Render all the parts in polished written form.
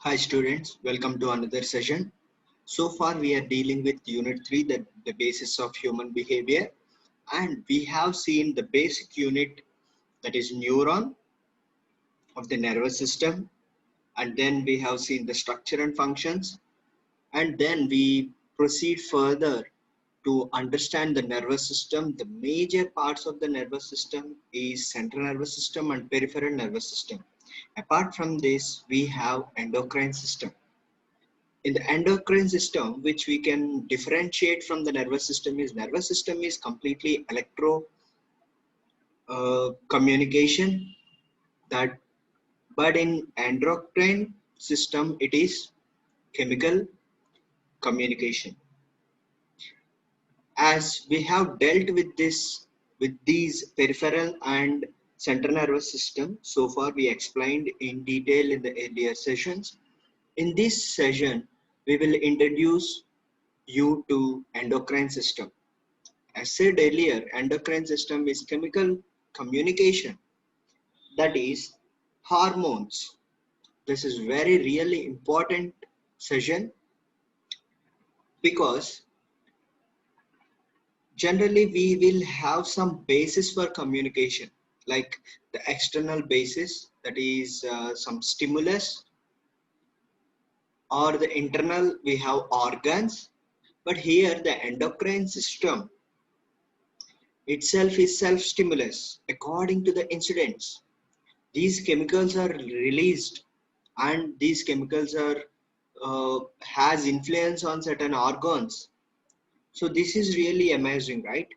Hi students, welcome to another session. So far we are dealing with unit 3, the basis of human behavior, and we have seen the basic unit, that is neuron of the nervous system, and then we have seen the structure and functions, and then we proceed further to understand the nervous system. The major parts of the nervous system is central nervous system and peripheral nervous system. Apart from this, we have endocrine system. In the endocrine system, which we can differentiate from the nervous system is completely electro communication, that but in endocrine system it is chemical communication. As we have dealt with these peripheral and central nervous system, so far we explained in detail in the earlier sessions. In this session we will introduce you to endocrine system. As said earlier, endocrine system is chemical communication, that is hormones. This is very really important session because generally we will have some basis for communication, like the external basis, that is some stimulus, or the internal we have organs. But here the endocrine system itself is self-stimulus according to the incidents. These chemicals are released, and these chemicals are has influence on certain organs. So this is really amazing, right?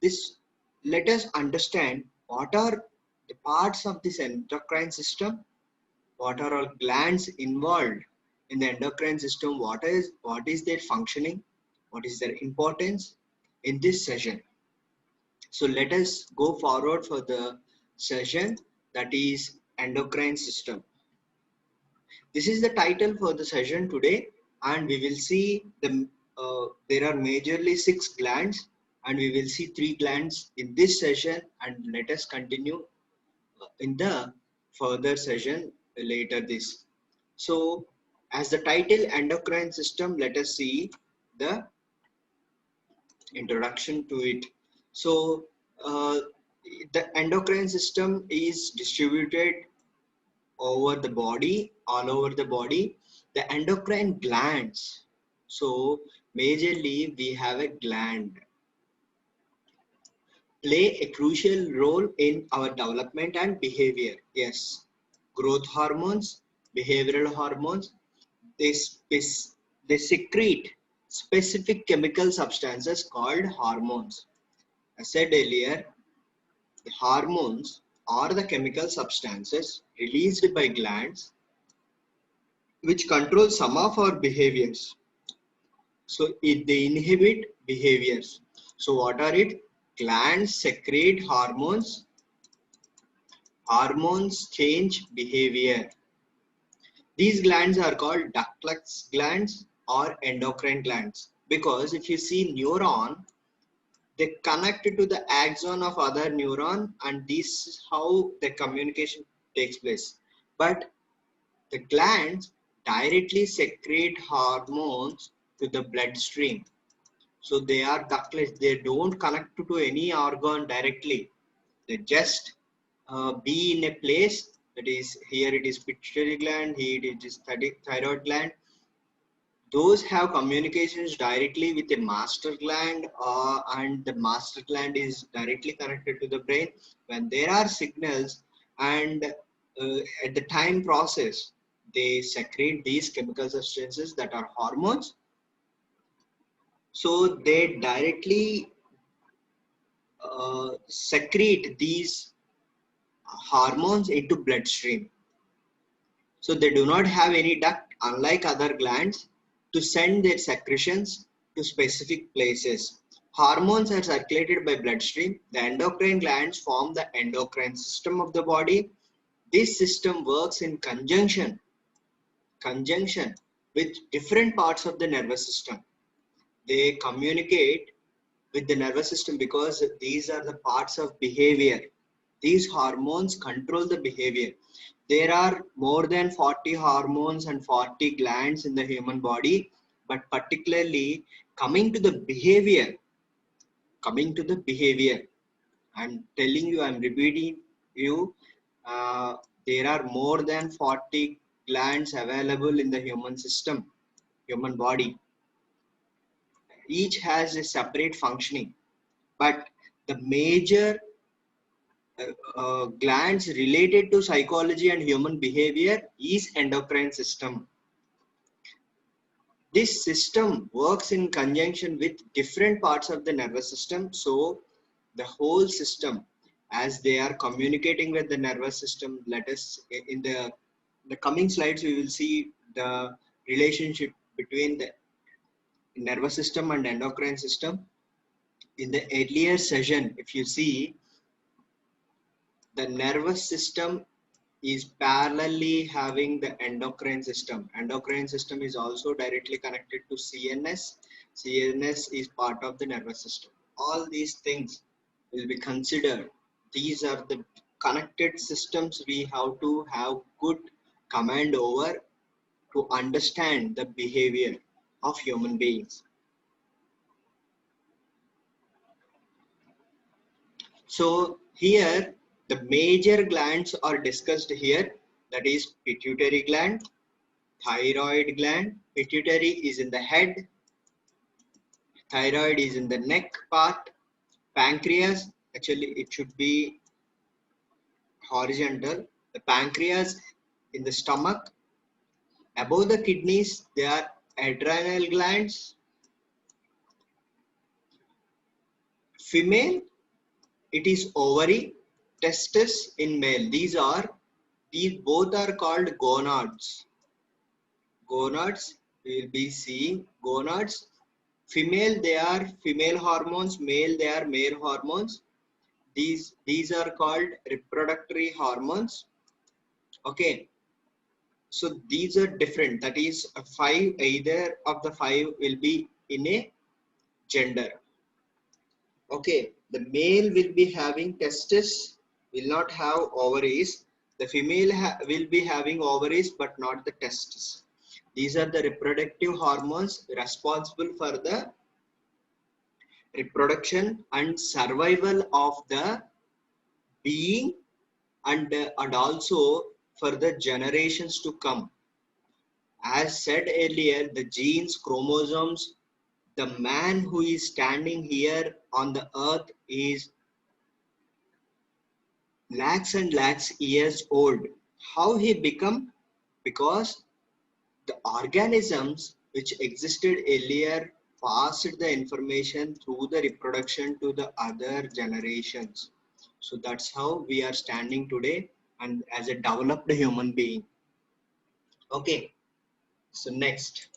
This Let us understand what are the parts of this endocrine system, what are all glands involved in the endocrine system, what is their functioning, what is their importance in this session. So let us go forward for the session, that is endocrine system. This is the title for the session today, and we will see there are majorly 6 glands, and we will see 3 glands in this session, and let us continue in the further session later this. So as the title endocrine system, let us see the introduction to it. So uh, the endocrine system is distributed over the body, all over the body. The endocrine glands. So majorly we have a gland play a crucial role in our development and behavior. Yes, growth hormones, behavioral hormones, they, they secrete specific chemical substances called hormones. I said earlier, the hormones are the chemical substances released by glands which control some of our behaviors. So they inhibit behaviors. So what are it? Glands secrete hormones. Hormones change behavior. These glands are called ductless glands or endocrine glands, because if you see neuron, they connect to the axon of other neuron, and this is how the communication takes place. But the glands directly secrete hormones to the bloodstream. So they are ductless. They don't connect to any organ directly. They just be in a place, that is here it is pituitary gland, here it is thyroid gland. Those have communications directly with a master gland, and the master gland is directly connected to the brain. When there are signals, and at the time process, they secrete these chemical substances that are hormones. So they directly secrete these hormones into bloodstream. So they do not have any duct, unlike other glands, to send their secretions to specific places. Hormones are circulated by bloodstream. The endocrine glands form the endocrine system of the body. This system works in conjunction with different parts of the nervous system. They communicate with the nervous system because these are the parts of behavior. These hormones control the behavior. There are more than 40 hormones and 40 glands in the human body, but particularly coming to the behavior, coming to the behavior, I'm telling you, I'm repeating you, uh, there are more than 40 glands available in the human system, human body. Each has a separate functioning, but the major glands related to psychology and human behavior is endocrine system. This system works in conjunction with different parts of the nervous system. So the whole system, as they are communicating with the nervous system, let us in the coming slides we will see the relationship between the nervous system and endocrine system. In the earlier session, if you see, the nervous system is parallelly having the endocrine system. Endocrine system is also directly connected to CNS. CNS is part of the nervous system. All these things will be considered. These are the connected systems we have to have good command over to understand the behavior of human beings. So here the major glands are discussed here, that is pituitary gland, thyroid gland. Pituitary is in the head, thyroid is in the neck part, pancreas, actually it should be horizontal, the pancreas in the stomach. Above the kidneys there are adrenal glands. Female, it is ovary, testis in male. These both are called gonads. Gonads, we will be seeing gonads. Female, they are female hormones, male, they are male hormones. These are called reproductory hormones. Okay, so these are different, that is five, either of the five will be in a gender. Okay, the male will be having testis, will not have ovaries. The female will be having ovaries but not the testis. These are the reproductive hormones responsible for the reproduction and survival of the being, and also for the generations to come. As said earlier, the genes, chromosomes, the man who is standing here on the earth is lakhs and lakhs years old. How he become? Because the organisms which existed earlier passed the information through the reproduction to the other generations. So that's how we are standing today and as a developed human being. Okay, so next.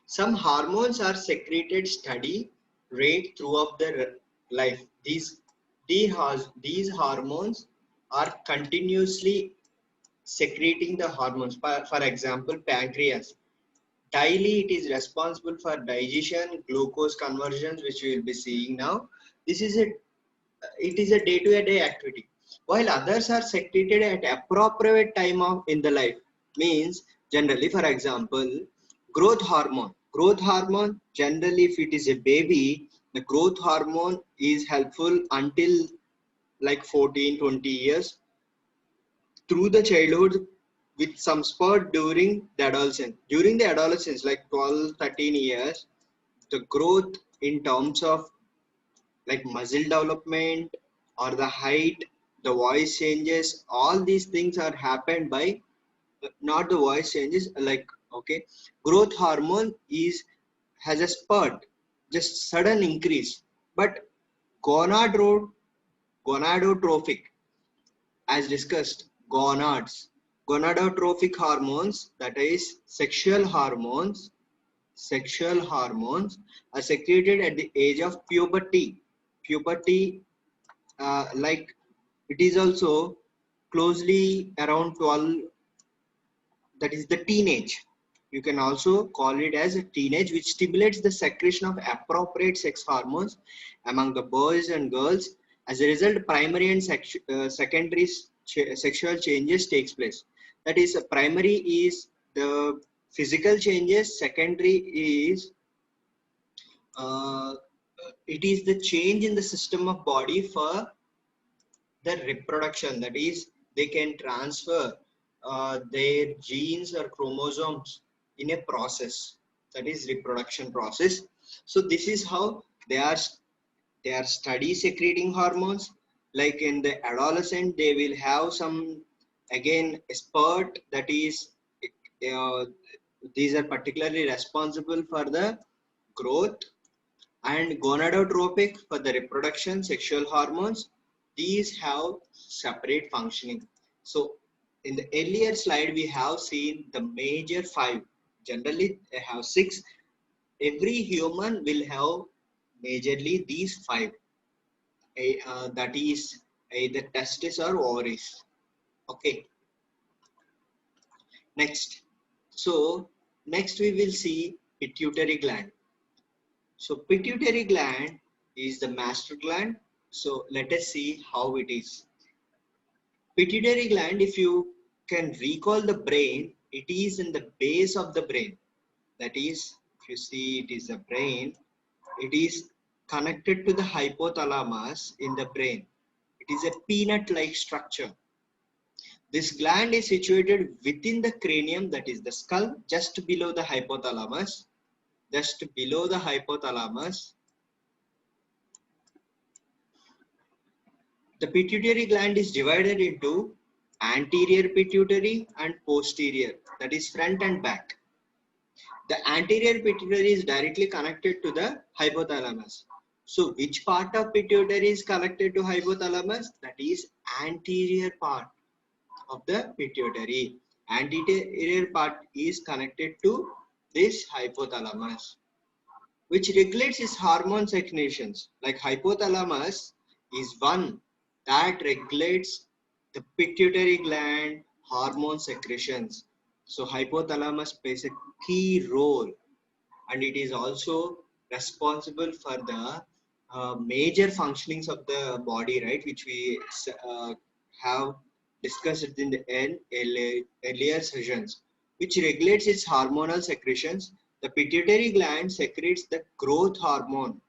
Some hormones are secreted steady rate throughout the life. These hormones are continuously secreting the hormones. For example, pancreas. Daily it is responsible for digestion, glucose conversions, which we will be seeing now. It is a day-to-day activity. While others are secreted at appropriate time of in the life. Means generally, for example, growth hormone. Growth hormone, generally if it is a baby, the growth hormone is helpful until like 14, 20 years through the childhood with some spurt during the adolescence. During the adolescence, like 12, 13 years, the growth in terms of like muscle development or the height, the voice changes, all these things are happened by not the voice changes, like okay, growth hormone is has a spurt, just sudden increase. But gonadotrophic, gonadotrophic, as discussed, gonadotrophic hormones, that is sexual hormones are secreted at the age of puberty. Puberty, like it is also closely around 12, that is the teenage. You can also call it as a teenage, which stimulates the secretion of appropriate sex hormones among the boys and girls. As a result, primary and secondary sexual changes takes place. That is, primary is the physical changes, secondary is uh, it is the change in the system of body for the reproduction. That is, they can transfer their genes or chromosomes in a process, that is reproduction process. So this is how they are study secreting hormones. Like in the adolescent they will have some, again, a spurt, that is uh, these are particularly responsible for the growth, and gonadotropic for the reproduction sexual hormones. These have separate functioning. So in the earlier slide we have seen the major five. Generally they have six. Every human will have majorly these five. That is either testes or ovaries. Okay, next. So next we will see pituitary gland. So pituitary gland is the master gland. So let us see how it is. Pituitary gland, if you can recall the brain, it is in the base of the brain. That is, if you see it is the brain, it is connected to the hypothalamus in the brain. It is a peanut-like structure. This gland is situated within the cranium, that is the skull, just below the hypothalamus. Just below the hypothalamus. The pituitary gland is divided into anterior pituitary and posterior, that is front and back. The anterior pituitary is directly connected to the hypothalamus. So which part of pituitary is connected to hypothalamus? That is anterior part of the pituitary. Anterior part is connected to this hypothalamus, which regulates its hormone secretions. Like hypothalamus is one that regulates the pituitary gland hormone secretions. So hypothalamus plays a key role, and it is also responsible for the major functionings of the body, right, which we have discussed in the earlier sessions, which regulates its hormonal secretions. The pituitary gland secretes the growth hormone,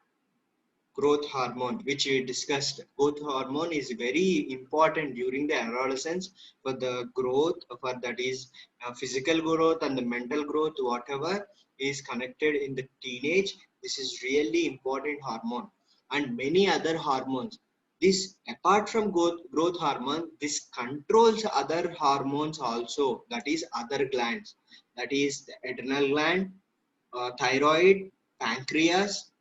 which we discussed. Growth hormone is very important during the adolescence for the growth, for that is physical growth and the mental growth, whatever is connected in the teenage. This is really important hormone, and many other hormones. This, apart from growth hormone, this controls other hormones also. That is other glands. That is the adrenal gland, thyroid, pancreas,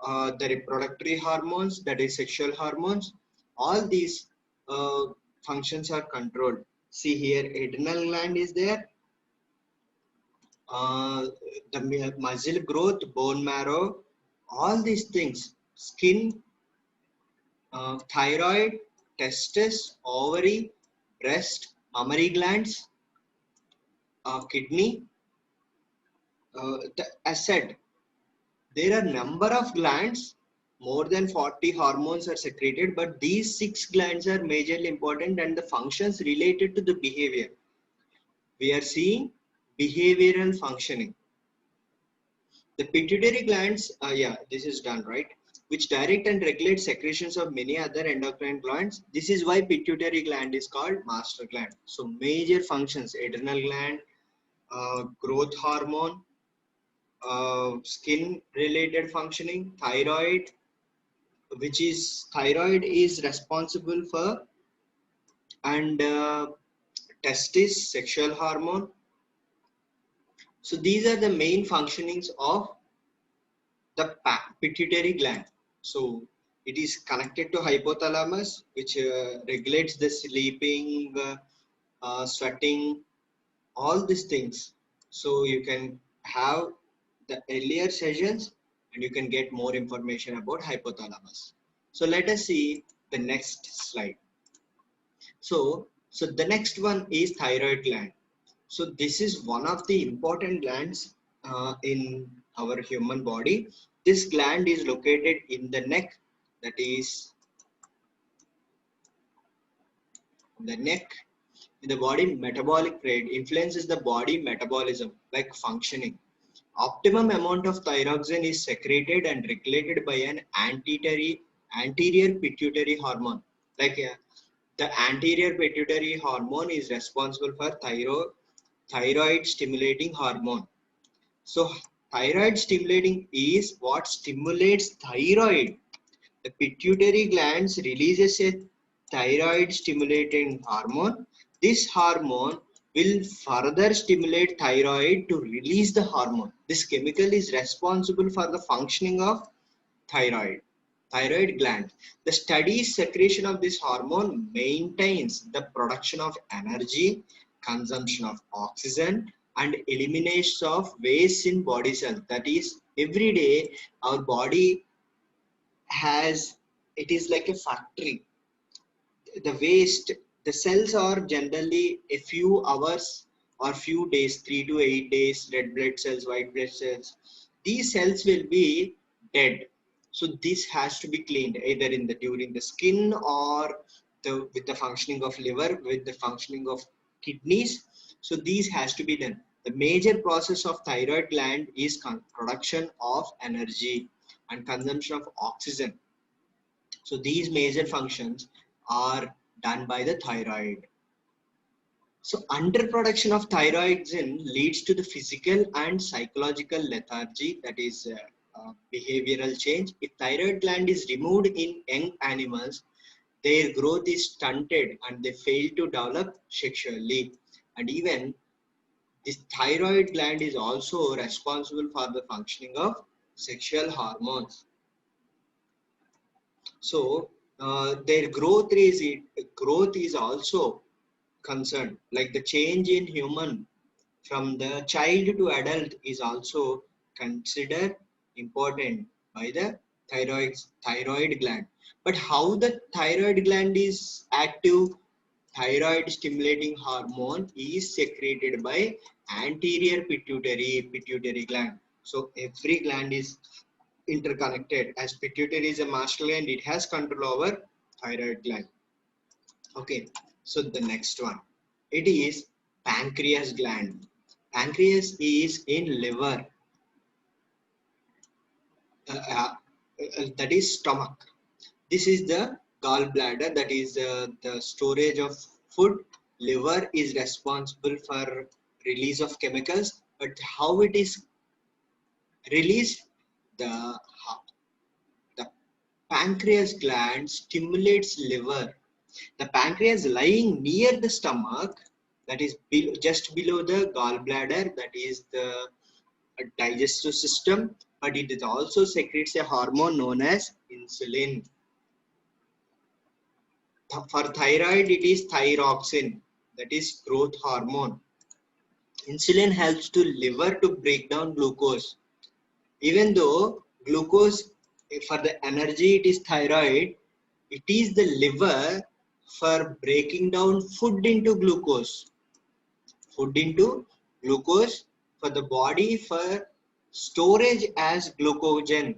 the reproductory hormones, that is sexual hormones. All these uh, functions are controlled. See here, adrenal gland is there, the muscle growth, bone marrow, all these things, skin, thyroid, testes, ovary, breast, mammary glands, kidney. As said, there are number of glands, more than 40 hormones are secreted, but these 6 glands are majorly important, and the functions related to the behavior. We are seeing behavioral functioning. The pituitary glands, yeah, this is done, right? Which direct and regulate secretions of many other endocrine glands. This is why pituitary gland is called master gland. So major functions: adrenal gland, growth hormone, skin related functioning, thyroid, which is thyroid is responsible for, and testis, sexual hormone. So these are the main functionings of the pituitary gland. So it is connected to hypothalamus, which regulates the sleeping, sweating, all these things. So you can have the earlier sessions and you can get more information about hypothalamus. So let us see the next slide. So the next one is thyroid gland. So this is one of the important glands in our human body. This gland is located in the neck, that is The neck in the body metabolic rate influences the body metabolism like functioning. Optimum amount of thyroxine is secreted and regulated by an anterior pituitary hormone. Like the anterior pituitary hormone is responsible for thyroid stimulating hormone. So thyroid stimulating is what stimulates thyroid. The pituitary glands releases a thyroid stimulating hormone. This hormone will further stimulate thyroid to release the hormone. This chemical is responsible for the functioning of thyroid gland. The steady secretion of this hormone maintains the production of energy, consumption of oxygen, and elimination of waste in body cells. That is, every day our body has, it is like a factory. The waste, the cells are generally a few hours or few days, 3 to 8 days, red blood cells, white blood cells. These cells will be dead. So this has to be cleaned either in the during the skin or with the functioning of liver, with the functioning of kidneys. So these has to be done. The major process of thyroid gland is production of energy and consumption of oxygen. So these major functions are done by the thyroid. So underproduction of thyroxine leads to the physical and psychological lethargy, that is behavioral change. If thyroid gland is removed in young animals, their growth is stunted and they fail to develop sexually. And even this thyroid gland is also responsible for the functioning of sexual hormones. So their growth is also concerned. Like the change in human from the child to adult is also considered important by the thyroid gland. But how the thyroid gland is active? Thyroid stimulating hormone is secreted by anterior pituitary gland. So every gland is interconnected. As pituitary is a master gland, it has control over thyroid gland. Okay, so the next one, it is pancreas gland. Pancreas is in liver, that is stomach. This is the gallbladder, that is the storage of food. Liver is responsible for release of chemicals, but how it is released? The the pancreas gland stimulates liver. The pancreas lying near the stomach, that is just below the gallbladder, that is the digestive system, but it is also secretes a hormone known as insulin. For thyroid, it is thyroxine, that is growth hormone. Insulin helps to liver to break down glucose. Even though glucose for the energy it is thyroid, it is the liver for breaking down food into glucose. Food into glucose for the body for storage as glucogen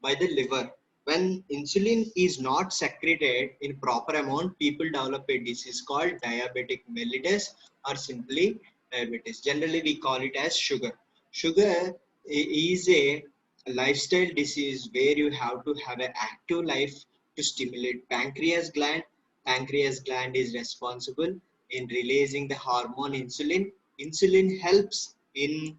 by the liver. When insulin is not secreted in proper amount, people develop a disease called diabetic mellitus or simply diabetes. Generally, we call it as sugar. Sugar is a lifestyle disease where you have to have an active life to stimulate pancreas gland. Pancreas gland is responsible in releasing the hormone insulin. Insulin helps in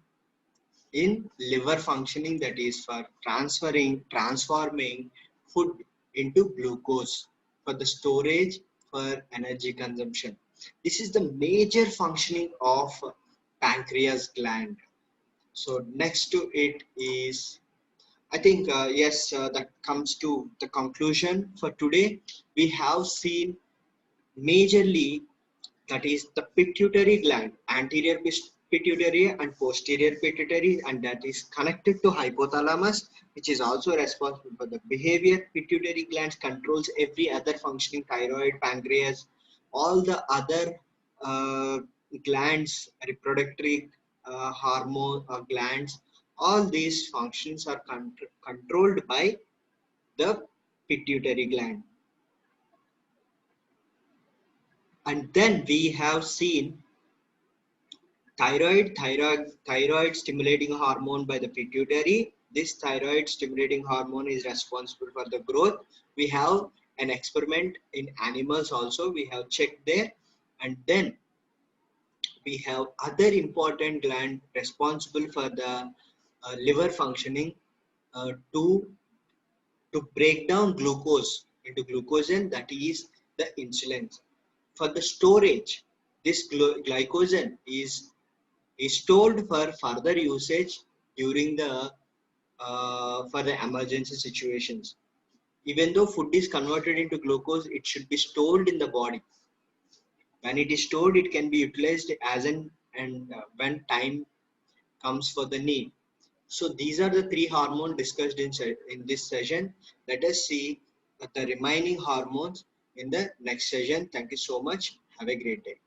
liver functioning, that is for transforming food into glucose for the storage for energy consumption. This is the major functioning of pancreas gland. So next to it is, I think, yes, that comes to the conclusion for today. We have seen majorly, that is the pituitary gland, anterior pituitary and posterior pituitary, and that is connected to hypothalamus, which is also responsible for the behavior. Pituitary glands controls every other functioning, thyroid, pancreas, all the other uh, glands, reproductive hormone glands. All these functions are controlled by the pituitary gland. And then we have seen thyroid stimulating hormone by the pituitary. This thyroid stimulating hormone is responsible for the growth. We have an experiment in animals also, we have checked there. And then we have other important gland responsible for the liver functioning, to break down glucose into glucogen, that is the insulin. For the storage, this glycogen is stored for further usage during the for the emergency situations. Even though food is converted into glucose, it should be stored in the body. When it is stored, it can be utilized as an and when time comes for the need. So these are the three hormones discussed in this session. Let us see the remaining hormones in the next session. Thank you so much. Have a great day.